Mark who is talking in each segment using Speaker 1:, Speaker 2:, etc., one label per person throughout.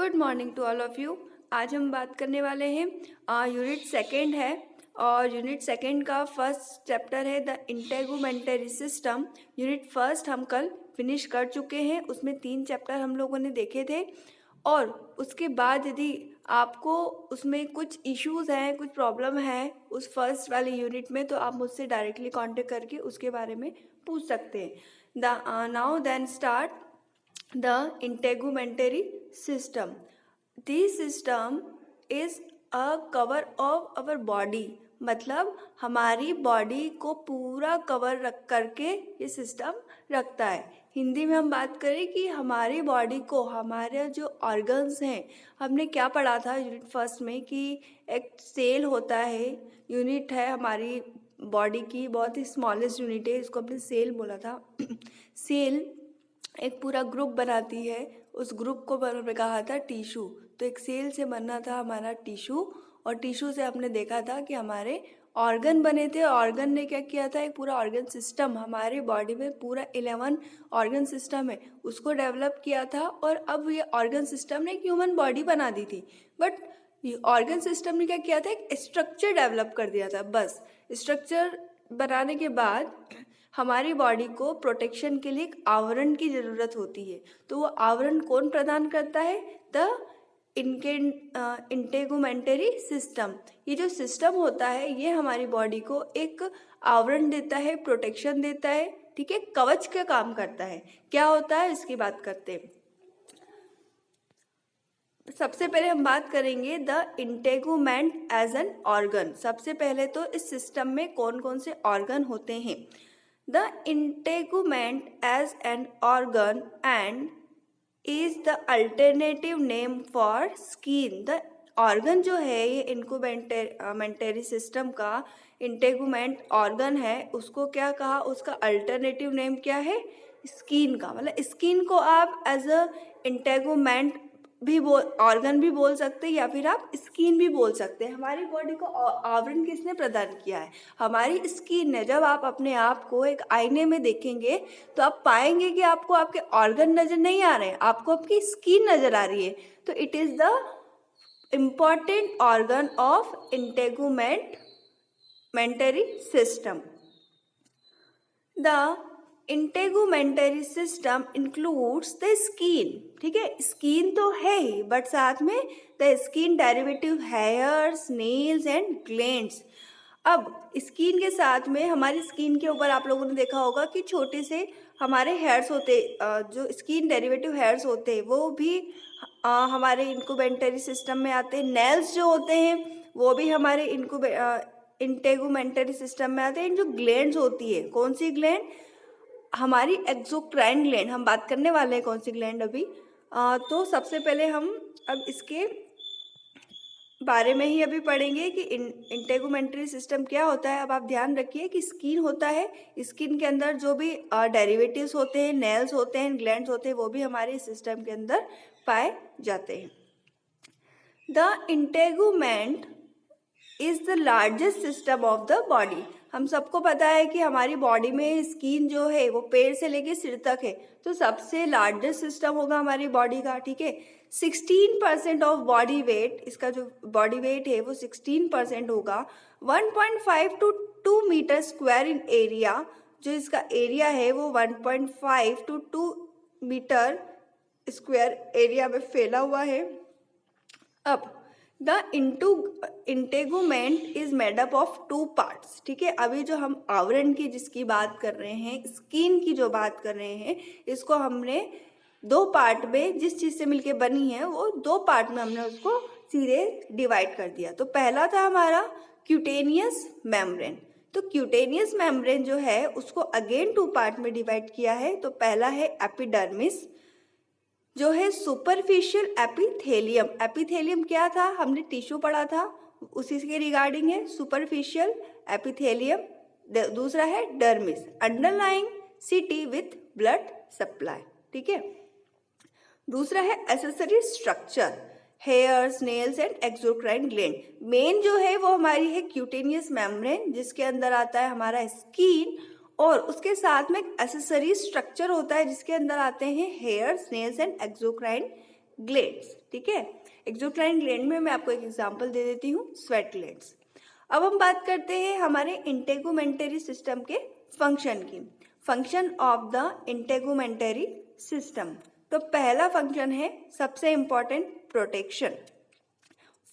Speaker 1: Good morning to all of you. आज हम बात करने वाले हैं यूनिट सेकंड है और यूनिट सेकंड का फर्स्ट चैप्टर है the integumentary system. Unit first हम कल फिनिश कर चुके हैं, उसमें 3 चैप्टर हम लोगों ने देखे थे और उसके बाद यदि आपको उसमें कुछ इश्यूज़ हैं, कुछ प्रॉब्लम है उस फर्स्ट वाले यूनिट में, तो आप मुझसे डायरेक्टली कांटेक्ट करके उसके बारे में पूछ सकते हैं। Now then start the integumentary system. This system is a cover of our body. मतलब हमारी बॉडी को पूरा कवर रख करके ये सिस्टम रखता है। हिंदी में हम बात करें कि हमारी बॉडी को, हमारे जो ऑर्गन्स हैं, हमने क्या पढ़ा था यूनिट फर्स्ट में कि एक सेल होता है, यूनिट है हमारी बॉडी की, बहुत ही स्मॉलेस्ट यूनिट है, इसको हमने सेल बोला था। सेल एक पूरा ग्रुप बनाती है, उस ग्रुप को हमने कहा था टिश्यू। तो एक सेल से बनना था हमारा टिश्यू और टिश्यू से हमने देखा था कि हमारे ऑर्गन बने थे। ऑर्गन ने क्या किया था, एक पूरा ऑर्गन सिस्टम, हमारे बॉडी में पूरा 11 ऑर्गन सिस्टम है, उसको डेवलप किया था और अब ये ऑर्गन सिस्टम ने एक ह्यूमन बॉडी बना दी थी। बट ऑर्गन सिस्टम ने क्या किया था, एक स्ट्रक्चर डेवलप कर दिया था। बस स्ट्रक्चर बनाने के बाद हमारी बॉडी को प्रोटेक्शन के लिए एक आवरण की ज़रूरत होती है। तो वो आवरण कौन प्रदान करता है? The integumentary system. ये जो सिस्टम होता है ये हमारी बॉडी को एक आवरण देता है, प्रोटेक्शन देता है, ठीक है, कवच का काम करता है। क्या होता है इसकी बात करते हैं। सबसे पहले हम बात करेंगे the integument as an organ. सबसे पहले तो इस सिस्टम में कौन कौन से ऑर्गन होते हैं। The integument as an organ and is the alternative name for skin. The organ जो है ये इंक्यूमेंटरी सिस्टम का इंटेगुमेंट ऑर्गन है, उसको क्या कहा, उसका अल्टरनेटिव नेम क्या है, स्किन का। मतलब स्किन को आप एज अ इंटेगुमेंट भी ऑर्गन भी बोल सकते हैं या फिर आप स्किन भी बोल सकते हैं। हमारी बॉडी को आवरण किसने प्रदान किया है? हमारी स्किन ने। जब आप अपने आप को एक आईने में देखेंगे तो आप पाएंगे कि आपको आपके ऑर्गन नजर नहीं आ रहे हैं, आपको आपकी स्किन नजर आ रही है। तो it is the important organ of integumentary system. The integumentary system includes the skin. ठीक है, स्किन तो है ही बट साथ में the skin derivative hairs, nails and glands. अब स्किन के साथ में हमारी स्किन के ऊपर आप लोगों ने देखा होगा कि छोटे से हमारे हेयर्स होते, जो स्किन डेरिवेटिव हेयर्स होते हैं वो भी हमारे इंक्यूमेंटरी सिस्टम में आते हैं। नेल्स जो होते हैं वो भी हमारे इंटेगुमेंटरी सिस्टम में आते हैं। जो ग्लैंड्स होती है, कौन सी ग्लैंड, हमारी एक्सोक्राइन ग्लैंड। हम बात करने वाले हैं कौन सी ग्लैंड अभी। तो सबसे पहले हम अब इसके बारे में ही अभी पढ़ेंगे कि इंटेगुमेंटरी सिस्टम क्या होता है। अब आप ध्यान रखिए कि स्किन होता है, स्किन के अंदर जो भी डेरिवेटिव्स होते हैं, नेल्स होते हैं, ग्लैंड्स होते हैं, वो भी हमारे सिस्टम के अंदर पाए जाते हैं। The integument is the largest system of the body. हम सबको पता है कि हमारी बॉडी में स्किन जो है वो पैर से लेके सिर तक है, तो सबसे लार्जेस्ट सिस्टम होगा हमारी बॉडी का। ठीक है, 16% ऑफ बॉडी वेट, इसका जो बॉडी वेट है वो 16% होगा। 1.5 to 2 metre square in area. जो इसका एरिया है वो 1.5 to 2 मीटर स्क्वायर एरिया में फैला हुआ है। अब the integument is made up of 2 parts. ठीक है, अभी जो हम आवरण की जिसकी बात कर रहे हैं, स्किन की जो बात कर रहे हैं, इसको हमने 2 पार्ट में, जिस चीज़ से मिलके बनी है वो 2 पार्ट में हमने उसको सीधे डिवाइड कर दिया। तो पहला था हमारा क्यूटेनियस मेम्ब्रेन। तो क्यूटेनियस मेम्ब्रेन जो है उसको अगेन 2 पार्ट में डिवाइड किया है। तो पहला है एपिडर्मिस, जो है सुपरफिशियल एपिथेलियम। एपिथेलियम क्या था, हमने टिश्यू पढ़ा था, उसी के रिगार्डिंग है सुपरफिशियल एपिथेलियम। दूसरा है dermis, underlying city with blood supply. ठीक है, दूसरा है accessory structure, hairs, nails and exocrine gland. Main जो है वो हमारी है क्यूटेनियस मेम्ब्रेन, जिसके अंदर आता है हमारा स्किन, और उसके साथ में एसेसरी स्ट्रक्चर होता है जिसके अंदर आते हैं hairs, nails and exocrine glands, ठीक है। एक्सोक्राइन ग्लैंड में मैं आपको एक एग्जांपल दे देती हूँ, स्वेट ग्लैंड्स। अब हम बात करते हैं हमारे इंटेगुमेंटरी सिस्टम के फंक्शन की। Function of the integumentary system, तो पहला फंक्शन है सबसे important, protection.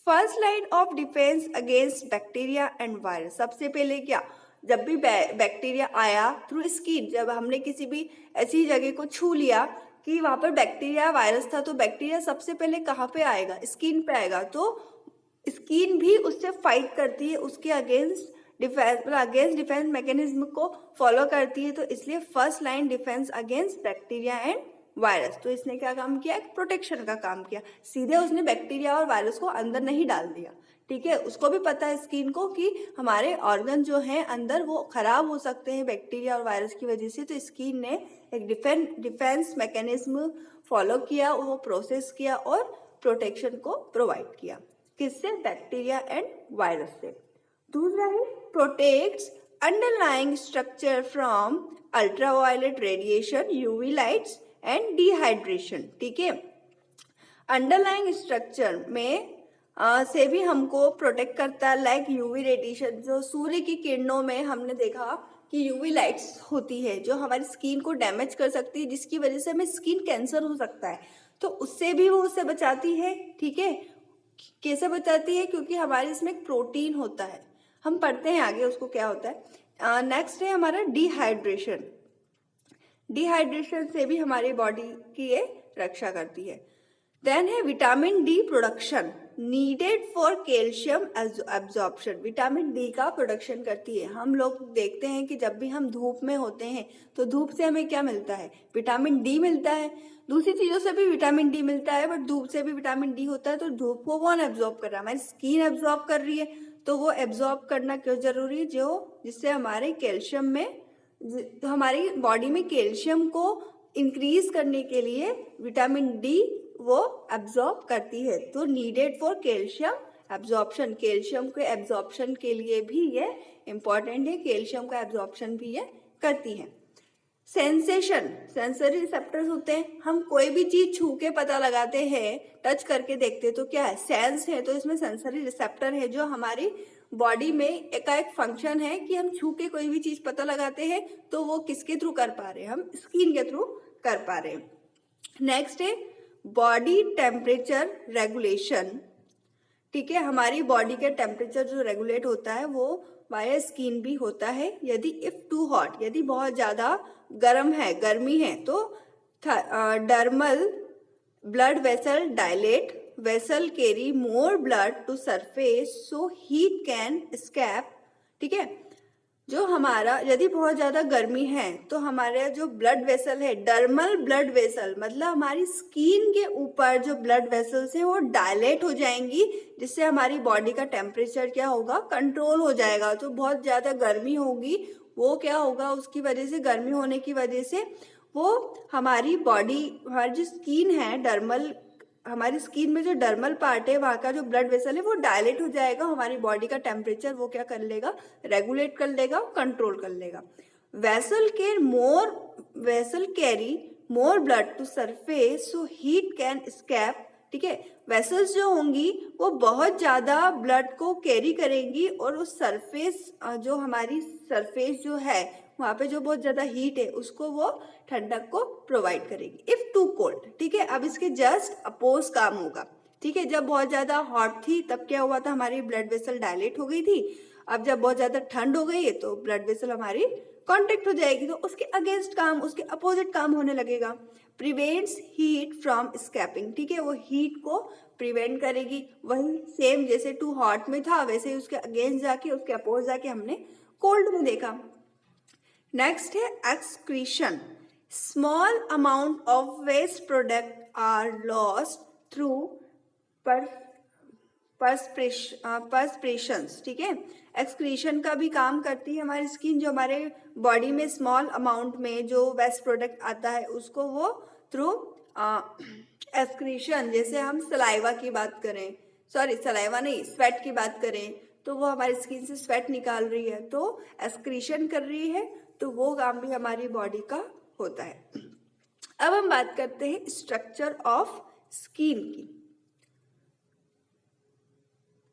Speaker 1: First line of defence against bacteria and virus. सबसे पहले क्या, जब भी बैक्टीरिया आया थ्रू स्किन, जब हमने किसी भी ऐसी जगह को छू लिया कि वहां पर बैक्टीरिया वायरस था, तो बैक्टीरिया सबसे पहले कहाँ पे आएगा, स्किन पे आएगा। तो स्किन भी उससे फाइट करती है, उसके अगेंस्ट डिफेंस मैकेनिज्म को फॉलो करती है। तो इसलिए first line defence against bacteria and virus. तो इसने क्या काम किया, प्रोटेक्शन का काम किया। सीधे उसने बैक्टीरिया और वायरस को अंदर नहीं डाल दिया, ठीक है। उसको भी पता है स्किन को कि हमारे ऑर्गन जो हैं अंदर वो खराब हो सकते हैं बैक्टीरिया और वायरस की वजह से। तो स्किन ने एक डिफेंस मैकेनिज्म फॉलो किया, वो प्रोसेस किया और प्रोटेक्शन को प्रोवाइड किया। किससे, बैक्टीरिया एंड वायरस से। दूसरा है protects underlying structure from ultraviolet radiation, UV lights and dehydration, ठीक है। अंडरलाइंग स्ट्रक्चर में से भी हमको प्रोटेक्ट करता है, लाइक यूवी रेडिएशन। जो सूर्य की किरणों में हमने देखा कि यूवी लाइट्स होती है जो हमारी स्किन को डैमेज कर सकती है, जिसकी वजह से हमें स्किन कैंसर हो सकता है। तो उससे भी वो उससे बचाती है, ठीक है। कैसे बचाती है, क्योंकि हमारे इसमें एक प्रोटीन होता है, हम पढ़ते हैं आगे उसको क्या होता है। नेक्स्ट है हमारा डिहाइड्रेशन। डिहाइड्रेशन से भी हमारी बॉडी की ये रक्षा करती है। देन है vitamin D production, needed for calcium absorption. Vitamin D का प्रोडक्शन करती है। हम लोग देखते हैं कि जब भी हम धूप में होते हैं तो धूप से हमें क्या मिलता है, विटामिन डी मिलता है। दूसरी चीजों से भी विटामिन डी मिलता है, बट धूप से भी विटामिन डी होता है। तो धूप को कौन एब्जॉर्ब कर रहा है, हमारी स्किन एब्जॉर्ब कर रही है। तो वो एब्जॉर्ब करना क्यों जरूरी है, जो जिससे हमारे कैल्शियम में, तो हमारी बॉडी में कैल्शियम को इंक्रीज करने के लिए विटामिन डी वो एब्जॉर्ब करती है। तो needed for calcium absorption, calcium के एब्जॉर्प्शन के लिए भी ये इंपॉर्टेंट है, कैल्शियम का एब्जॉर्प्शन भी ये करती है। सेंसेशन, सेंसरी रिसेप्टर्स होते हैं। हम कोई भी चीज छू के पता लगाते हैं, टच करके देखते हैं, तो क्या है, सेंस है। तो इसमें सेंसरी रिसेप्टर है जो हमारी बॉडी में एक फंक्शन है कि हम छू के कोई भी चीज पता लगाते हैं, तो वो किसके थ्रू कर पा रहे हैं, हम स्किन के थ्रू कर पा रहे हैं। नेक्स्ट है बॉडी टेम्परेचर रेगुलेशन, ठीक है। हमारी बॉडी का टेम्परेचर जो रेगुलेट होता है वो वाया स्किन भी होता है। यदि इफ टू हॉट, यदि बहुत ज्यादा गर्म है, गर्मी है, तो dermal blood vessel dilate, vessel carry more blood to surface so heat can escape, ठीक है। जो हमारा यदि बहुत ज्यादा गर्मी है तो हमारे जो ब्लड वेसल है, डर्मल ब्लड वेसल, मतलब हमारी स्किन के ऊपर जो ब्लड वेसल्स हैं वो डायलेट हो जाएंगी, जिससे हमारी बॉडी का टेम्परेचर क्या होगा, कंट्रोल हो जाएगा। तो बहुत ज्यादा गर्मी होगी, वो क्या होगा, उसकी वजह से, गर्मी होने की वजह से वो हमारी बॉडी, हमारी जो स्किन है, डर्मल, हमारी स्किन में जो डर्मल पार्ट है वहाँ का जो ब्लड वेसल है वो डायलेट हो जाएगा। हमारी बॉडी का टेम्परेचर वो क्या कर लेगा, रेगुलेट कर लेगा, कंट्रोल कर लेगा। Vessel carry more blood to surface so heat can escape, ठीक है। वेसल्स जो होंगी वो बहुत ज्यादा ब्लड को कैरी करेंगी और उस सरफेस, जो हमारी सरफेस जो है वहाँ पे जो बहुत ज्यादा हीट है उसको वो ठंडक को प्रोवाइड करेगी। इफ टू कोल्ड, ठीक है। अब इसके जस्ट अपोज काम होगा, ठीक है। जब बहुत ज्यादा हॉट थी तब क्या हुआ था, हमारी ब्लड वेसल डायलेट हो गई थी। अब जब बहुत ज्यादा ठंड हो गई है तो ब्लड वेसल हमारी कॉन्ट्रैक्ट हो जाएगी, तो उसके अगेंस्ट काम, उसके अपोजिट काम होने लगेगा। प्रिवेंट्स हीट फ्रॉम स्कैपिंग, ठीक है। वो हीट को प्रिवेंट करेगी। वही सेम जैसे टू हॉट में था वैसे ही उसके अगेंस्ट जाके, उसके अपोज जाके हमने कोल्ड में देखा। नेक्स्ट है excretion, small amount of waste product are lost through perspirations, ठीक है। एक्सक्रीशन का भी काम करती है हमारी स्किन, जो हमारे बॉडी में स्मॉल अमाउंट में जो वेस्ट प्रोडक्ट आता है उसको वो थ्रू एक्सक्रीशन, जैसे हम सलाइवा की बात करें, सॉरी सलाइवा नहीं, स्वेट की बात करें, तो वो हमारी स्किन से स्वेट निकाल रही है, तो एक्सक्रीशन कर रही है, तो वो काम भी हमारी बॉडी का होता है। अब हम बात करते हैं स्ट्रक्चर ऑफ स्किन की।